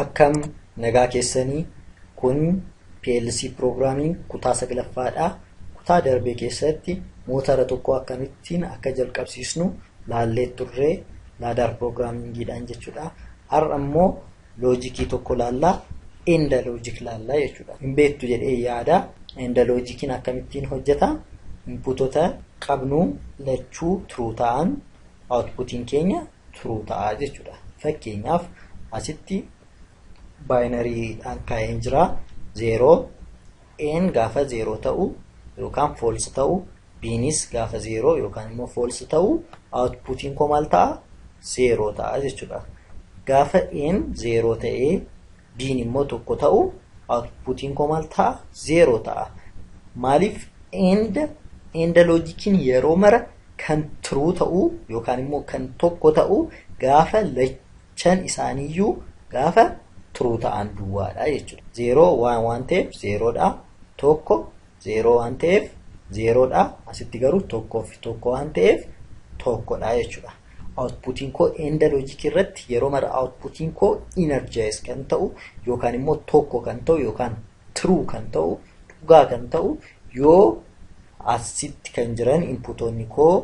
Akkam nagaa keessanii kun PLC Programming kutaa 9ffaadha. Kutaa darbee keessatti motora tokko akkamittiin akka jalqabsiisnu laallee turre ladder programmingidhaan jechuudha. Har'a immoo loojikii tokko laallaa end logic laallaa jechuudha. Hin beektu jedhee yaada. End logikiin akkamittiin hojjeta? Inputota qabnu lachuu true ta'an outputiin keenya true ta'a jechuudha. Fakkeenyaaf asitti binary dhaan kaa'een jira 0 n gaafa 0 ta'u yookaan false ta'u bnis gaafa 0 yookaan immoo false ta'u outputiin koo maal ta'a 0 ta'a jechuudha. Gaafa n 0 ta'ee bin immoo tokko ta'u outputiin koo maal ta'a 0 ta'a. Maaliif end logikiin yeroo mara kan true ta'u yookaan immoo kan tokko ta'u gaafa lachan isaaniiyyuu gaafa true ta'an duwwaadha jechuudha. 0 1 1 ta'eef 0 dha, tokko 0 1 ta'eef 0 dha, asitti garuu tokkoo fi tokko waan ta'eef tokkodha jechuudha. Outputiin koo end logic irratti yeroo mara outputiin koo energize kan ta'u yookaan immoo tokko kan ta'u yookaan true kan ta'u dhugaa kan ta'u yoo asitti kan jiran inputoonni koo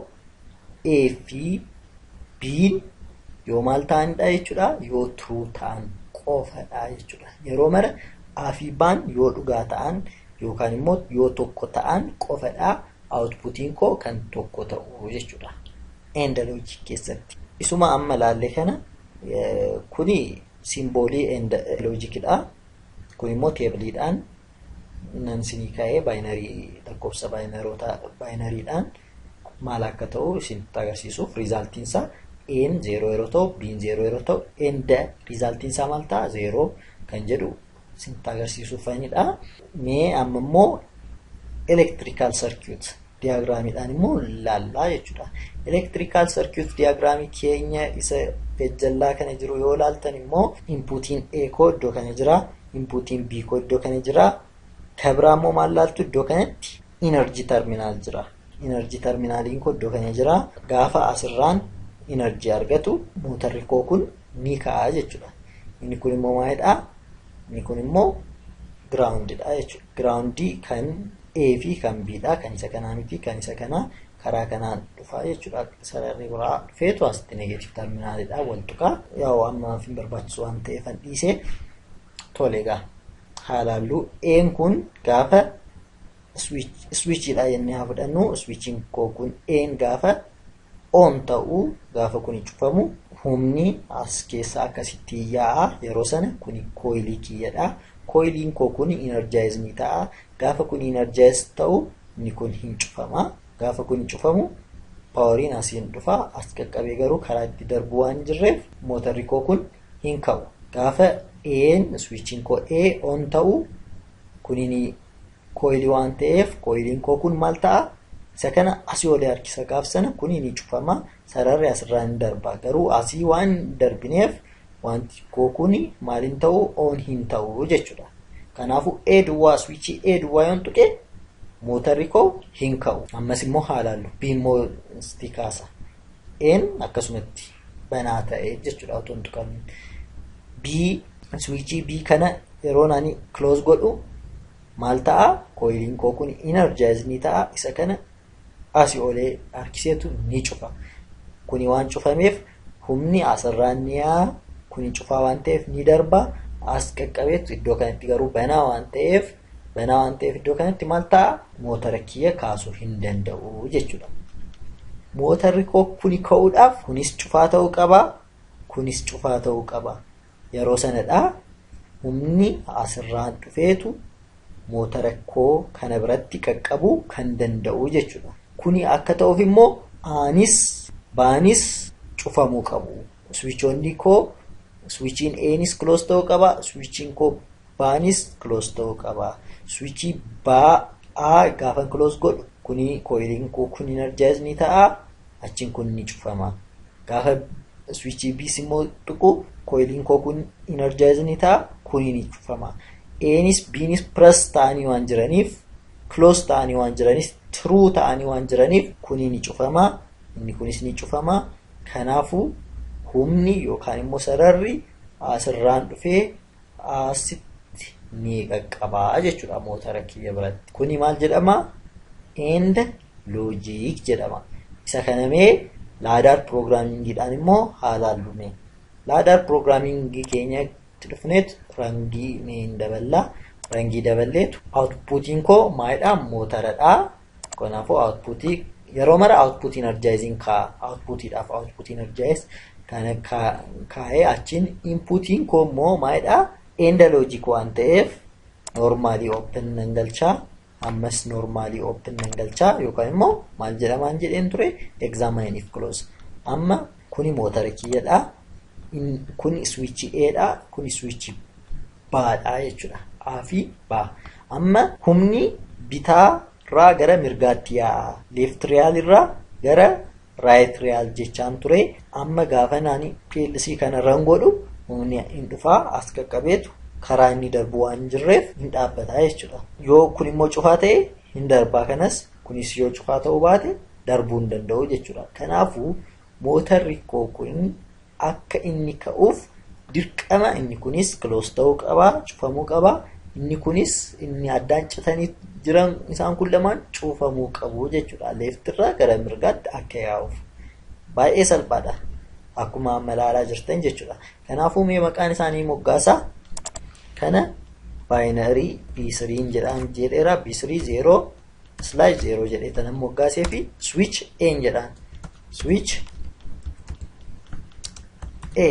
A fi B yoo maal ta'anidha jechuudha, yoo true ta'an qofadha jechuudha. Yeroo mara A fi B yoo dhugaa ta'an yookaan immoo yoo tokko ta'an qofadha outputiin koo kan tokko ta'u jechuudha. End logic keessatti. Isuma amma laalle kana kuni simboolii end logicdha. Kun immoo teebiliidhaan nan sinii kaa'ee binary lakkoofsa binaryidhaan maal akka ta'u isin agarsiisuuf resultiin isaa n 0 yeroo ta'u b 0 yeroo ta'u end resultiin isaa maal ta'a 0 kan jedhu isin agarsiisuuf fayyadha. Mee amma immoo electrical circuit diagramiidhaan immoo laallaa jechuudha. Electrical circuit diagramii keenya isa ejjallaa kana jiru yoo laaltan immoo inputiin A koo iddoo kana jira, inputiin B koo iddoo kana jira. Kabraa immoo maal laaltu iddoo kanatti energy terminal jira. Energy terminaliin koo iddoo kana jira. Gaafa asirraan energy argatu motorri koo kun ni ka'a jechuudha. Inni kun immoo maalidha? Inni kun immoo groundidha jechuudha. Groundii kan A fi kan B dha. Kan isa kanaa miti, kan isa kanaa karaa kanaan dhufa jechuudha. Sararri biraa dhufeetu asitti negative terminalidha. Wal tuqaa yaa'u amma hin barbaachisu waan ta'eef an dhiisee tole egaa haalaallu A'n kun gaafa switchidha jennee haa fudhannu. Switchiin koo kun A'n gaafa on ta'u gaafa kuni cufamu humni as keessaa akkasitti yaa'a. Yeroo sana kuni coilii kiyyadha. Coiliin koo kun energize ni ta'a. Gaafa kun energize ta'u inni kun hin cufama. Gaafa kun cufamu poweriin asiin dhufa. As qaqqabee garuu karaa itti darbu waan jirreef motorri koo kun hin ka'u. Gaafa A'n switchiin koo A on ta'u kunini coilii waan ta'eef coiliin koo kun maal ta'a? Isa kana asii olee harkisa gaafa sana kunini cufama. Sararri asirraan darba. Garuu asii waan darbineef wanti koo kuni maaliin ta'u on hin ta'u jechuudha. Kanaafuu A duwwaa switchii A duwwaa yoon tuqe motorri koo hin ka'u. Ammas immoo haalaallu B immoo isti kaasa. N akkasumatti banaa ta'e jechuudha otoo hin tuqamin. B switchii B kana yeroo nani close godhu maal ta'a? Coiliin koo kun energize ni ta'a. Isa kana asii olee harkiseetu ni cufa. Kuni waan cufameef humni asirraan ni yaa'a. Kuni cufaa waan ta'eef ni darba. As qaqqabeetu iddoo kanatti garuu banaa waan ta'eef iddoo kanatti maal ta'a? Motora kiyya kaasuu hin danda'u jechuudha. Motorri koo kuni ka'uudhaaf kunis cufaa ta'uu qaba. Kunis cufaa ta'uu qaba. Yeroo sanadha humni asirraan dhufeetu motora koo kana biratti qaqqabuu kan danda'u jechuudha. Kuni akka ta'uuf immoo aanis baanis cufamuu qabu. Switchoonni koo switchiin A's close ta'uu qaba. Switchiin koo baanis close ta'uu qaba. Switchii A gaafa close godhu kuni coiliin koo kun energize ni ta'a. Achiin kun ni cufama. Gaafa switchii B's immoo tuqu coiliin koo kun energize ni ta'a. Kuni ni cufama. A's B's press ta'anii waan jiraniif close ta'anii waan jiraniif true ta'anii waan jiraniif kuni ni cufama. Inni kunis ni cufama. Kanaafuu humni yookaan immoo sararri asirraan dhufee asitti ni qaqqabaa jechuudha mootara kiyya biratti. Kuni maal jedhama? End logic jedhama. Isa kanamee laadar programmingiidhaan immoo haalaan lume. Laadar programmingii keenyatti dhufneet rangii niin daballaa. Rangii daballeetu outputiin koo maalidhaa? Mootaradhaa. Kanaafuu outputii yeroo mara output energizing outputiidhaaf output energize kana kaa'ee achiin inputiin koo immoo maalidhaa? End logic waan ta'eef normally open nan galchaa. Ammas normally open nan galchaa yookaan immoo maal jedhamaan jedheen ture? Examine if close. Amma kuni mootara kiyyadhaa. Kuni switch A'dhaa. Kuni switch B'dhaa jechuudha. A fi B. Amma humni bitaa irraa gara mirgaatti yaa'a. Left real irraa gara right real jechaan ture. Amma gaafa naani PLC kana run godhu humni hin dhufaa as qaqqabeetu karaa inni darbu waan jirreef hin dhaabbataa jechuudha. Yoo kun immoo cufaa ta'e hin darbaa kanas kunis yoo cufaa ta'uu baate darbuu hin danda'u jechuudha. Kanaafuu mootarri koo kun akka inni ka'uuf dirqama inni kunis close ta'uu qabaa, cufamuu qabaa. Inni kunis inni addaan citanii jiran isaan kun lamaan cufamuu qabu jechuudha. Left irraa gara mirgaatti akka yaa'uuf. Baay'ee salphaadha. Akkuma amma ilaalaa jirtan jechuudha. Kanaafuu mee maqaan isaanii moggaasaa kana binary B3 jedhaan jedheera. B3 0/0 jedhee tanan moggaasee fi switch A jedhaan. Switch A.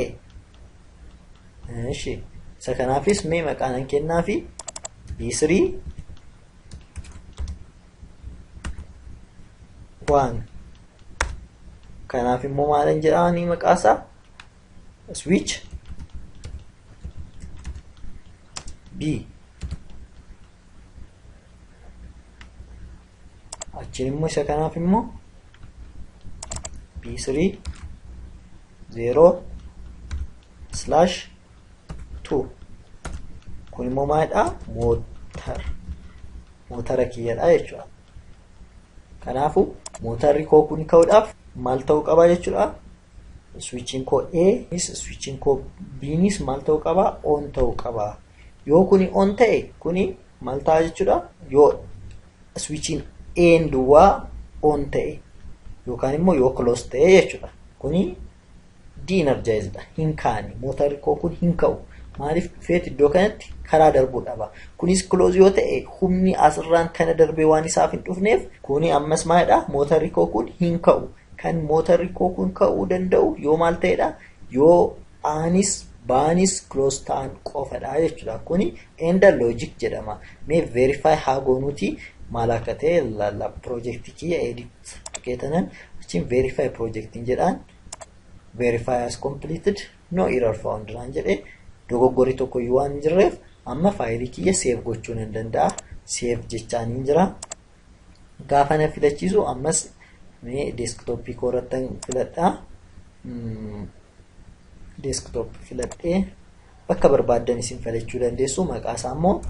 Eeshi. Isa kanaafis mee maqaan kennaa fi B3 1. Kanaaf immoo maalan jedhaanii maqaasaa? Switch B. Achiin immoo isa kanaaf immoo B3 0/2. Kun immoo maalidhaa? Mootara kiyyadhaa jechuudha. Kanaafuu mootarri koo kun ka'uudhaaf maal ta'uu qaba jechuudha? Switching koo A nis switching koo B nis maal ta'uu qaba? On ta'uu qaba. Yoo kuni on ta'e kuni maal ta'a jechuudha? Yoo switching A duwwaa on ta'e yookaan immoo yoo close ta'e jechuudha. Kuni de-energized hin kaani. Mootarri koo kun hin ka'u. Maaliif dhufeet iddoo kanatti karaa darbuu dhaba. Kunis close yoo ta'e humni asirraan kana darbee waan isaaf hin dhufneef kuni ammas maalidhaa? Mootarri koo kun hin ka'u. Kan mootarri koo kun ka'uu danda'u yoo maal ta'edha? Yoo aanis baanis close ta'an qofadha jechuudha. Kuni end logic jedhama. Mee verify haa goonuti maal akka ta'e ilaalla. Project kiyya edit tuqeetanan achiin verify projectiin jedhaan verify as completed no error found naan jedhee dogoggorri tokko yoo waan jirreef amma faayilii kiyya save gochuu nan danda'a. Save jechaan hin jira. Gaafa na filachiisu ammas mee desktop koo irratti filadhaa. Desktop filadhee bakka barbaaddan isin filachuu dandeessu. Maqaa isaa immoo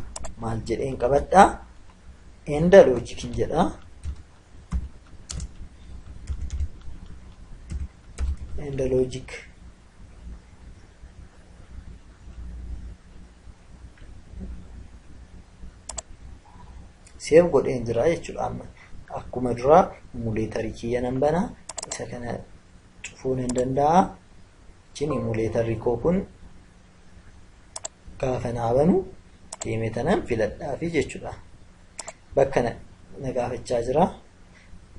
maal jedheen qabadhaa? End logic jedha. End logic. Save godheen jira jechuudha. Amma akkuma duraa emuleetarii kiyya nan banaa. Isa kana cufuu nan danda'a. Cin emuleetarri koo kun gaafa naa banu deemee tanan filadhaafi jechuudha. Bakka na gaafachaa jira.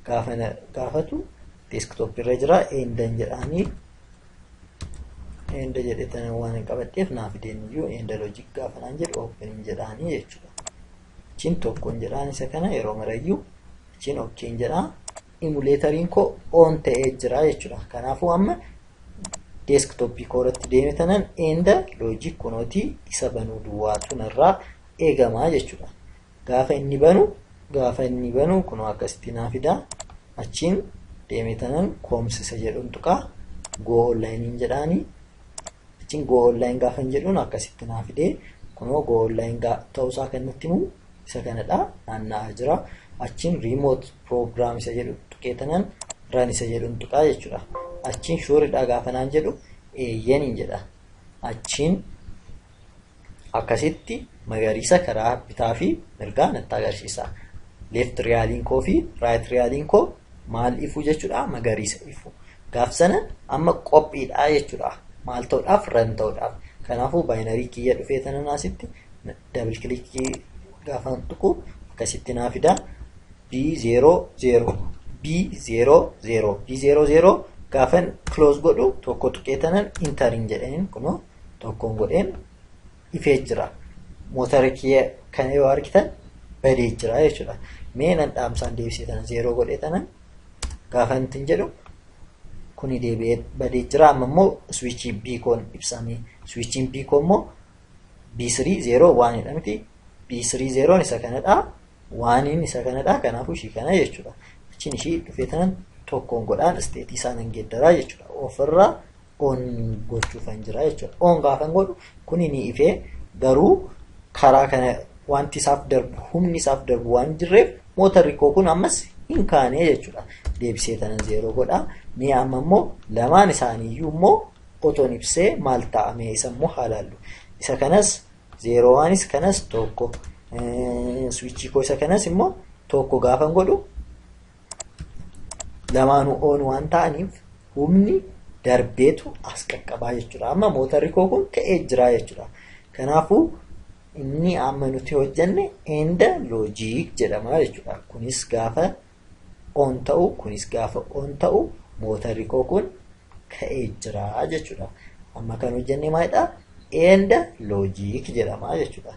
Gaafa na gaafatu desktop irra jira. Endan jedhaanii enda jedhee tanan waan hin qabadheef naaf fideen iyyuu end logic gaafa naan jedhu open jedhaanii jechuudha. Cin tokkoon jedhaan isa kana yeroo marayyuu cin okkeen jedhaa. Emuleetariin koo on ta'ee jira jechuudha. Kanaafuu amma desktop koo irratti deemee tanan end logic kunooti isa banuu duwwaatu narraa eegamaa jechuudha. Gaafa inni banu kunoo akkasitti naa fidaa. Achiin deemee tanan koomsisa jedhuun tuqaa go online jedhaanii. Achiin go online gaafa jedhuun akkasitti naa fidee kunoo go online ta'uusaa kan nutti himu isa kanadha. Naanna'aa jira. Achiin remote program isa jedhu tuqeetanan run isa jedhuun tuqaa jechuudha. Achiin shuuridhaa gaafa naan jedhu eeyyaniin jedha. achiin akkasitti magariisa karaa bitaa fi mirgaa natti agarsiisa. Left realiin koo fi right realiin koo maal ifu jechuudha? Magariisa ifu. Gaaf sana amma qophiidha jechuudha. Maal ta'uudhaaf? Ran ta'uudhaaf. Kanaafuu baayinarii kiyya dhufee tanan asitti double click gaafa tuqu akkasitti naa fida B00 B00 gaafan close godhu tokko tuqee tanan entering jedheen kunoo tokkoon godheen ifee jira. Motora kiyya kana yoo argitan badee jira jechuudha. Mee nan dhaamsaan deebisee tanan 0 godhee tanan gaafan tin jedhu kuni deebi'ee badee jira. Amma immoo switchii B koon ibsamee switchiin B koon immoo B30 jedha miti. B30 isa kanadha. 1 isa kanadha. Kanaafuu ishii kana jechuudha. Achiin ishii dhufee tanan tokkoon godhaan state isaan hin geeddaraa jechuudha. Ofirraa on gochuufan jira jechuudha. On gaafan godhu kuni ni ifee garuu karaa kana wanti isaaf darbu humni isaaf darbu waan jirreef motorri koo kun ammas hin kaane jechuudha. Deebisee tanan 0 godhaa. Mee amma immoo lamaan isaaniiyyuu immoo otoon ibsee maal ta'ame isa immoo haalaallu. Isa kanas 01 kanas tokko switchii koo isa kanas immoo tokko gaafan godhu lamaanuu on waan ta'aniif humni darbeetu as qaqqabaa jechuudha. Amma motorri koo kun ka'ee jira jechuudha. Kanaafuu inni amma nuti hojjenne end logic jedhama jechuudha. Kunis gaafa on ta'u kunis gaafa on ta'u motorri koo kun ka'ee jira jechuudha. Amma kan hojjenne maalidha? End logic jedhama jechuudha.